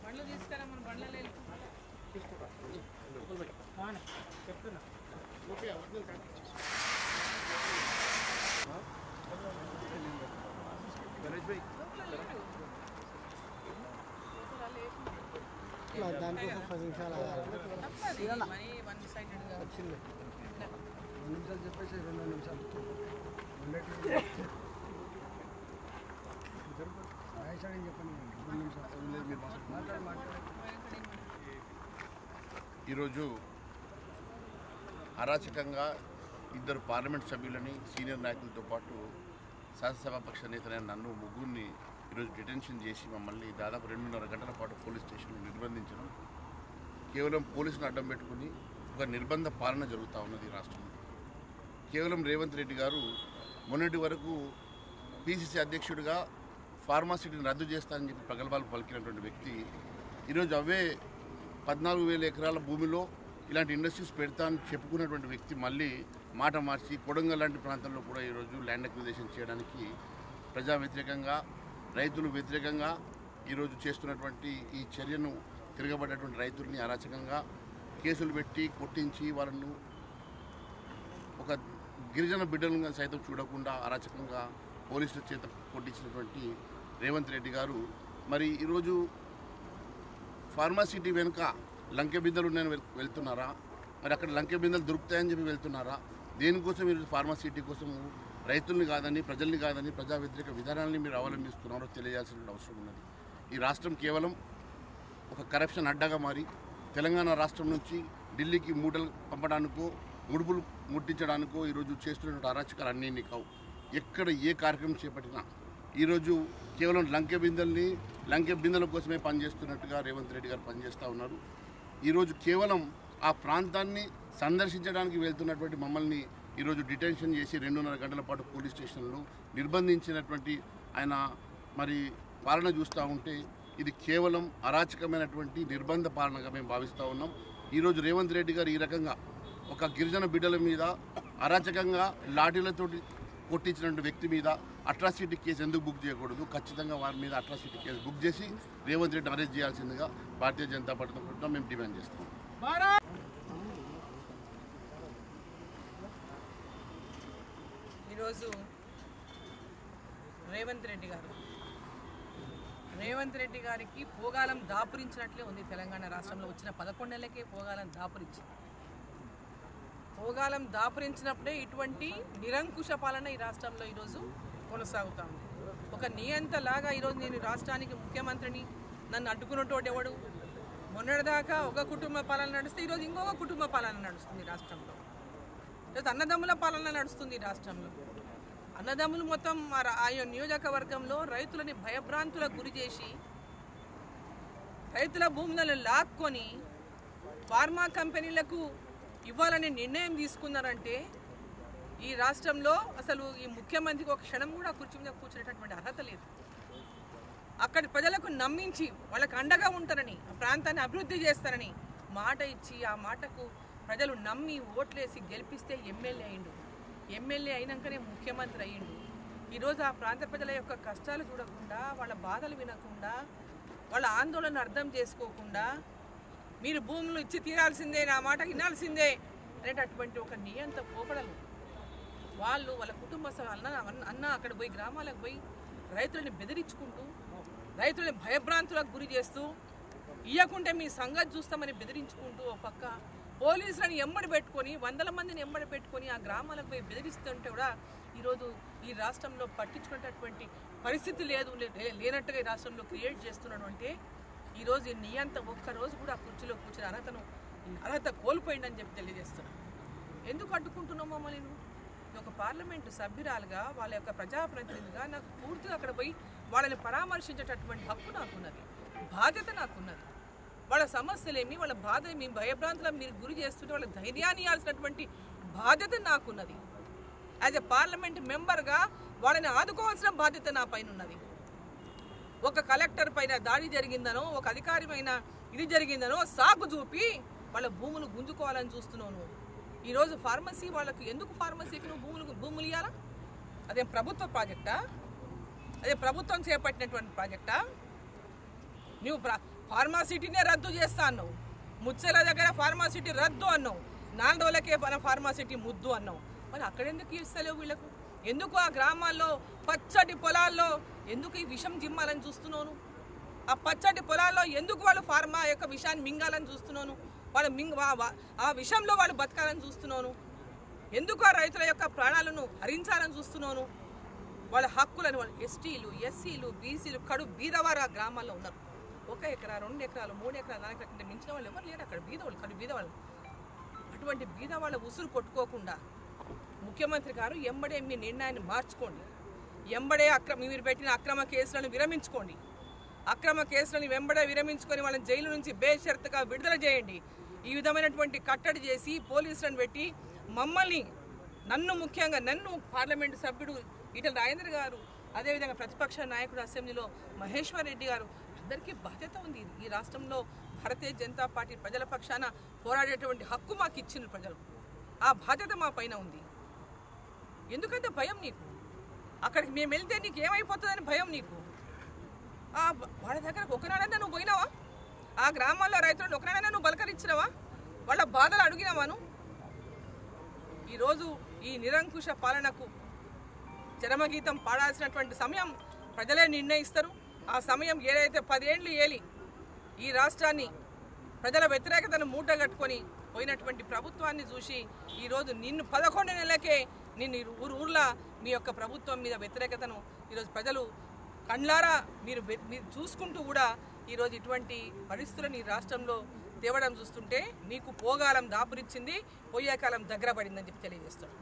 బండ్లు తీసుకురా మన బండ్లలో చెప్తున్నా దానికోసం 10 నిమిషాలు మరి వన్ సైడెడ్గా వచ్చింది 2 నిమిషాలు చెప్పేసి 2 నిమిషాలు ఈరోజు అరాచకంగా ఇద్దరు పార్లమెంట్ సభ్యులని సీనియర్ నాయకులతో పాటు శాసనసభాపక్ష నేతలైన నన్ను ముగ్గురిని ఈరోజు డిటెన్షన్ చేసి మమ్మల్ని దాదాపు 2.5 గంటల పాటు పోలీస్ స్టేషన్లో నిర్బంధించడం కేవలం పోలీసును అడ్డం పెట్టుకుని ఒక నిర్బంధ పాలన జరుగుతూ ఉన్నది రాష్ట్రంలో. కేవలం రేవంత్ రెడ్డి గారు మొన్నటి వరకు పిసిసి అధ్యక్షుడిగా ఫార్మాసిటీని రద్దు చేస్తానని చెప్పి ప్రగల్భాలు పలికినటువంటి వ్యక్తి ఈరోజు అవే 14,000 ఎకరాల భూమిలో ఇలాంటి ఇండస్ట్రీస్ పెడతా అని చెప్పుకున్నటువంటి వ్యక్తి మళ్ళీ మాట మార్చి కొడంగల్ లాంటి ప్రాంతంలో కూడా ఈరోజు ల్యాండ్ అక్విజిషన్ చేయడానికి ప్రజా వ్యతిరేకంగా రైతులు వ్యతిరేకంగా ఈరోజు చేస్తున్నటువంటి ఈ చర్యను తిరగబడ్డటువంటి రైతుల్ని అరాచకంగా కేసులు పెట్టి కొట్టించి వాళ్ళను ఒక గిరిజన బిడ్డలను సైతం చూడకుండా అరాచకంగా పోలీసుల చేత కొట్టించినటువంటి రేవంత్ రెడ్డి గారు మరి ఈరోజు ఫార్మాసిటీ వెనుక లంకె బిందెలు ఉన్నాయని వెళ్తున్నారా? మరి అక్కడ లంకె బిందెలు దొరుకుతాయని చెప్పి వెళ్తున్నారా? దేనికోసం మీరు ఫార్మాసిటీ కోసం రైతుల్ని కాదని ప్రజల్ని కాదని ప్రజా వ్యతిరేక విధానాన్ని మీరు అవలంబిస్తున్నారో తెలియాల్సిన అవసరం ఉన్నది. ఈ రాష్ట్రం కేవలం ఒక కరప్షన్ అడ్డాగా మారి తెలంగాణ రాష్ట్రం నుంచి ఢిల్లీకి మూటలు పంపడానికో ముడుపులు ముట్టించడానికో ఈరోజు చేస్తున్నటువంటి అరాచకాలు అన్నీ కావు. ఎక్కడ ఏ కార్యక్రమం చేపట్టినా ఈరోజు కేవలం లంకె బిందెల కోసమే పనిచేస్తున్నట్టుగా రేవంత్ రెడ్డి గారు పనిచేస్తూ ఉన్నారు. ఈరోజు కేవలం ఆ ప్రాంతాన్ని సందర్శించడానికి వెళ్తున్నటువంటి మమ్మల్ని ఈరోజు డిటెన్షన్ చేసి 2.5 గంటల పాటు పోలీస్ స్టేషన్లో నిర్బంధించినటువంటి ఆయన మరి పాలన చూస్తూ ఉంటే ఇది కేవలం అరాచకమైనటువంటి నిర్బంధ పాలనగా మేము భావిస్తూ ఉన్నాం. ఈరోజు రేవంత్ రెడ్డి గారు ఈ రకంగా ఒక గిరిజన బిడ్డల మీద అరాచకంగా లాఠీలతోటి కొట్టించినటువంటి వ్యక్తి మీద అట్రాసిటీ కేసు ఎందుకు బుక్ చేయకూడదు? ఖచ్చితంగా వారి మీద అట్రాసిటీ కేసు బుక్ చేసి రేవంత్ రెడ్డి అరెస్ట్ చేయాల్సిందిగా భారతీయ జనతా పార్టీ తరఫున మేము డిమాండ్ చేస్తాం. ఈరోజు రేవంత్ రెడ్డి గారికి పోగాలం దాపురించినట్లే ఉంది. తెలంగాణ రాష్ట్రంలో వచ్చిన 11 నెలలకే పోగాలం దాపురించినప్పుడే ఇటువంటి నిరంకుశ పాలన ఈ రాష్ట్రంలో ఈరోజు కొనసాగుతూ ఉంది. ఒక నియంతలాగా ఈరోజు నేను రాష్ట్రానికి ముఖ్యమంత్రిని, నన్ను అడ్డుకున్నటువంటి ఎవడు? మొన్నటిదాకా ఒక కుటుంబ పాలన నడిస్తే ఈరోజు ఇంకొక కుటుంబ పాలన నడుస్తుంది రాష్ట్రంలో. ఈరోజు అన్నదమ్ముల పాలన నడుస్తుంది రాష్ట్రంలో. అన్నదమ్ములు మొత్తం ఆ నియోజకవర్గంలో రైతులని భయభ్రాంతులకు గురి చేసి రైతుల భూములను లాక్కొని ఫార్మా కంపెనీలకు ఇవ్వాలనే నిర్ణయం తీసుకున్నారంటే ఈ రాష్ట్రంలో అసలు ఈ ముఖ్యమంత్రికి ఒక క్షణం కూడా కుర్చీ మీద కూర్చునేటటువంటి అర్హత లేదు. అక్కడి ప్రజలకు నమ్మించి వాళ్ళకి అండగా ఉంటారని, ఆ ప్రాంతాన్ని అభివృద్ధి చేస్తారని మాట ఇచ్చి ఆ మాటకు ప్రజలు నమ్మి ఓట్లేసి గెలిపిస్తే ఎమ్మెల్యే అయినాకనే ముఖ్యమంత్రి అయ్యిండు. ఈరోజు ఆ ప్రాంత ప్రజల యొక్క కష్టాలు చూడకుండా, వాళ్ళ బాధలు వినకుండా, వాళ్ళ ఆందోళన అర్థం చేసుకోకుండా మీరు భూములు ఇచ్చి తీరాల్సిందే, నా మాట వినాల్సిందే అనేటటువంటి ఒక నియంత పోకడలు వాళ్ళ కుటుంబ అన్న అక్కడ పోయి గ్రామాలకు పోయి రైతులని బెదిరించుకుంటూ, రైతులని భయభ్రాంతులకు గురి చేస్తూ, ఇయ్యకుంటే మీ సంగతి చూస్తామని బెదిరించుకుంటూ ఓ పక్క పోలీసులను ఎంబడి పెట్టుకొని 100 మందిని ఎంబడి పెట్టుకొని ఆ గ్రామాలకు పోయి బెదిరిస్తుంటే కూడా ఈరోజు ఈ రాష్ట్రంలో పట్టించుకునేటటువంటి పరిస్థితి లేనట్టుగా ఈ రాష్ట్రంలో క్రియేట్ చేస్తున్నాడు. అంటే ఈరోజు ఈ నియంత ఒక్కరోజు కూడా కుర్చీలో కూర్చుని అర్హత కోల్పోయిందని చెప్పి తెలియజేస్తున్నాను. ఎందుకు అడ్డుకుంటున్నామో మళ్ళీ ఒక పార్లమెంటు సభ్యురాలుగా, వాళ్ళ యొక్క ప్రజాప్రతినిధిగా నాకు పూర్తిగా అక్కడ పోయి వాళ్ళని పరామర్శించేటటువంటి హక్కు నాకున్నది, బాధ్యత నాకున్నది. వాళ్ళ సమస్యలేమి, వాళ్ళ బాధ ఏమి, భయభ్రాంతులకు మీరు గురి చేస్తుంటే వాళ్ళ ధైర్యాన్ని ఇవ్వాల్సినటువంటి బాధ్యత నాకున్నది. యాజ్ ఎ పార్లమెంట్ మెంబర్గా వాళ్ళని ఆదుకోవాల్సిన బాధ్యత నా పైన ఉన్నది. ఒక కలెక్టర్ పైన దాడి జరిగిందనో, ఒక అధికారి పైన ఇది జరిగిందనో సాకు చూపి వాళ్ళ భూములు గుంజుకోవాలని చూస్తున్నాను. ఈరోజు ఫార్మసీ వాళ్ళకి ఎందుకు ఫార్మసీకి నువ్వు భూములు ఇవ్వాలా? అదే ప్రభుత్వ ప్రాజెక్టా? అదే ప్రభుత్వం చేపట్టినటువంటి ప్రాజెక్టా? నువ్వు ఫార్మాసిటీనే రద్దు చేస్తా అన్నావు. ముచ్చెల దగ్గర ఫార్మాసిటీ రద్దు అన్నావు. 4 రోజులకే ఫార్మాసిటీ ముద్దు అన్నావు. మరి అక్కడెందుకు ఇస్తలేవు వీళ్ళకు? ఎందుకు ఆ గ్రామాల్లో పచ్చటి పొలాల్లో ఎందుకు ఈ విషం జిమ్మాలని చూస్తున్నాను? ఆ పచ్చటి పొలాల్లో ఎందుకు వాళ్ళు ఫార్మా యొక్క విషాన్ని మింగాలని చూస్తున్నాను? వాళ్ళు ఆ విషయంలో వాళ్ళు బతకాలని చూస్తున్నాను. ఎందుకు ఆ రైతుల యొక్క ప్రాణాలను హరించాలని చూస్తున్నాను? వాళ్ళ హక్కులను వాళ్ళు ఎస్టీలు, ఎస్సీలు, బీసీలు కడు బీదవారు ఆ గ్రామాల్లో ఉన్నారు. 1 ఎకరా, 2 ఎకరాలు, 3 ఎకరాలు, 4 ఎకరాల కంటే మించిన వాళ్ళు ఎవరు లేరు అక్కడ. బీదవాళ్ళు కడు బీదవాళ్ళు. అటువంటి బీదవాళ్ళ ఉసురు కొట్టుకోకుండా ముఖ్యమంత్రి గారు ఎంబడే మీ నిర్ణయాన్ని మార్చుకోండి. ఎంబడే మీరు పెట్టిన అక్రమ కేసులను విరమించుకోండి. అక్రమ కేసులను వెంబడే విరమించుకొని వాళ్ళని జైలు నుంచి బేషరతుగా విడుదల చేయండి. ఈ విధమైనటువంటి కట్టడి చేసి పోలీసులను పెట్టి నన్ను ముఖ్యంగా నన్ను పార్లమెంటు సభ్యుడు ఈటెల రాజేందర్ గారు, అదేవిధంగా ప్రతిపక్ష నాయకుడు అసెంబ్లీలో మహేశ్వర్ రెడ్డి గారు, అందరికీ బాధ్యత ఉంది. ఈ రాష్ట్రంలో భారతీయ జనతా పార్టీ ప్రజల పక్షాన పోరాడేటువంటి హక్కు మాకు ఇచ్చిన ప్రజలు. ఆ బాధ్యత మా పైన ఉంది. ఎందుకంటే భయం నీకు? అక్కడికి మేము వెళ్తే నీకు ఏమైపోతుందని భయం నీకు? వాళ్ళ దగ్గర ఒకనాడన్నా నువ్వు పోయినావా? ఆ గ్రామాల్లో రైతులను ఒకనాడన్నా నువ్వు బలకరించినావా? వాళ్ళ బాధలు అడిగినావాను? ఈరోజు ఈ నిరంకుశ పాలనకు చరమగీతం పాడాల్సినటువంటి సమయం ప్రజలే నిర్ణయిస్తారు. ఆ సమయం ఏదైతే 10 ఏళ్ళు ఏలి ఈ రాష్ట్రాన్ని ప్రజల వ్యతిరేకతను మూటగట్టుకొని పోయినటువంటి ప్రభుత్వాన్ని చూసి ఈరోజు 11 నెలలకే ఊర్లా మీ యొక్క ప్రభుత్వం మీద వ్యతిరేకతను ఈరోజు ప్రజలు కండ్లారా మీరు చూసుకుంటూ కూడా ఈరోజు ఇటువంటి పరిస్థితులను ఈ రాష్ట్రంలో తేవడం చూస్తుంటే మీకు పోగాలం దాపురిచ్చింది, పోయే కాలం దగ్గర పడిందని చెప్పి తెలియజేస్తాడు.